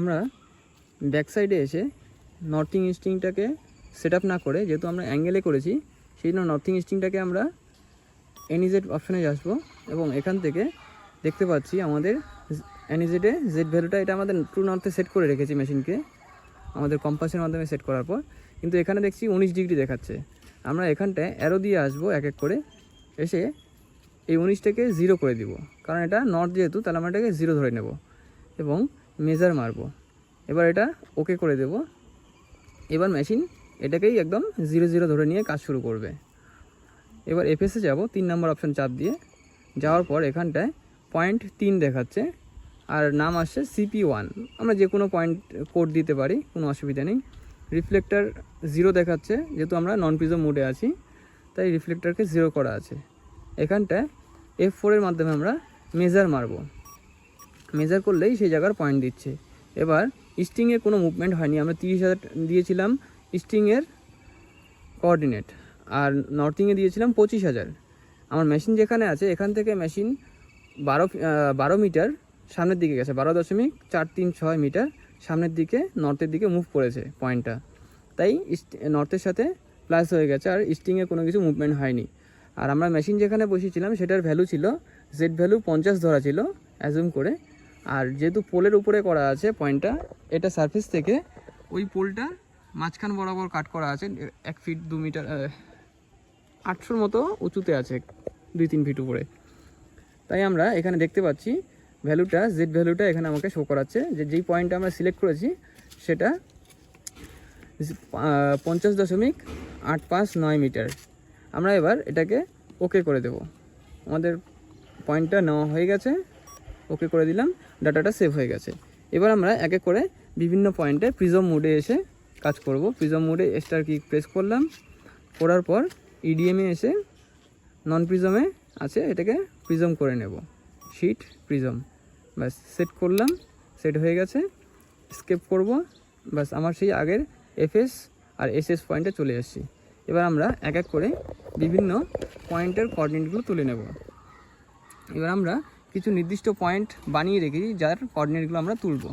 আমরা ব্যাক সাইডে এসে নর্থিং স্ট্রিংটাকে সেট আপ না করে, যেহেতু আমরা অ্যাঙ্গেলে করেছি সেই জন্য নর্থিং স্ট্রিংটাকে আমরা এনইজেড অপশানে আসবো এবং এখান থেকে দেখতে পাচ্ছি আমাদের এনইজেডে জেড ভ্যালুটা এটা আমাদের ট্রু নর্থে সেট করে রেখেছি মেশিনকে আমাদের কম্পাসের মাধ্যমে সেট করার পর, কিন্তু এখানে দেখছি 19 ডিগ্রি দেখাচ্ছে। আমরা এখানটায় অ্যারো দিয়ে আসবো এক এক করে, এসে এই 19টাকে 0 করে দিব, কারণ এটা নর্থ যেহেতু, তাহলে আমরা এটাকে 0 ধরে নেব এবং মেজার মারবো। এবার এটা ওকে করে দেব। এবার মেশিন এটাকেই একদম 0 0 ধরে নিয়ে কাজ শুরু করবে। এবার এফএসে যাব, 3 নম্বর অপশান চাপ দিয়ে যাওয়ার পর এখানটায় 0.3 দেখাচ্ছে আর নাম আসছে CP1। আমরা যে কোনো পয়েন্ট কোড দিতে পারি, কোনো অসুবিধা নেই। রিফ্লেক্টার 0 দেখাচ্ছে, যেহেতু আমরা নন প্রিজম মোডে আছি তাই রিফ্লেক্টারকে 0 করা আছে। এখানটায় F4 এর মাধ্যমে আমরা মেজার মারব, মেজার করলেই সেই জায়গার পয়েন্ট দিচ্ছে। এবার স্ট্রিংয়ে কোনো মুভমেন্ট হয়নি, আমরা 30,000 দিয়েছিলাম স্ট্রিংয়ের কোঅর্ডিনেট আর নর্থিংয়ে দিয়েছিলাম 25,000। আমার মেশিন যেখানে আছে এখান থেকে মেশিন 12 মিটার সামনের দিকে গেছে, 12.436 মিটার সামনের দিকে নর্থের দিকে মুভ করেছে পয়েন্টটা, তাই নর্থের সাথে প্লাস হয়ে গেছে আর স্ট্রিংয়ে কোনো কিছু মুভমেন্ট হয়নি। আর আমরা মেশিন যেখানে বসিয়েছিলাম সেটার ভ্যালু ছিল জেড ভ্যালু 50 ধরা ছিল অ্যাজুম করে, আর যেহেতু পোলের উপরে করা আছে পয়েন্টটা, এটা সারফেস থেকে ওই পোলটা মাঝখান বরাবর কাট করা আছে 1 ফিট 2 মিটার 800 মতো উঁচুতে আছে, 2-3 ফিট উপরে। তাই আমরা এখানে দেখতে পাচ্ছি ভ্যালুটা জেড ভ্যালুটা এখানে আমাকে শো করাচ্ছে যে যেই পয়েন্টটা আমরা সিলেক্ট করেছি সেটা 50.859 মিটার। আমরা এবার এটাকে ওকে করে দেব। আমাদের পয়েন্টটা নেওয়া হয়ে গেছে, ওকে করে দিলাম, ডাটাটা সেভ হয়ে গেছে। এবার আমরা এক এক করে বিভিন্ন পয়েন্টে প্রিজম মোডে এসে কাজ করব। প্রিজম মোডে স্টার কি প্রেস করলাম, করার পর ইডিএমে এসে নন প্রিজমে আছে এটাকে প্রিজম করে নেব, শিট প্রিজম, ব্যাস সেট করলাম, সেট হয়ে গেছে। স্কেপ করব, ব্যাস আমার সেই আগের এফএস আর এসএস পয়েন্টে চলে এসেছি। এবার আমরা এক এক করে বিভিন্ন পয়েন্টের কোঅর্ডিনেটগুলো তুলে নেব। এবার আমরা কিছু নির্দিষ্ট পয়েন্ট বানিয়ে রেখেছি যার কোঅর্ডিনেটগুলো আমরা তুলব।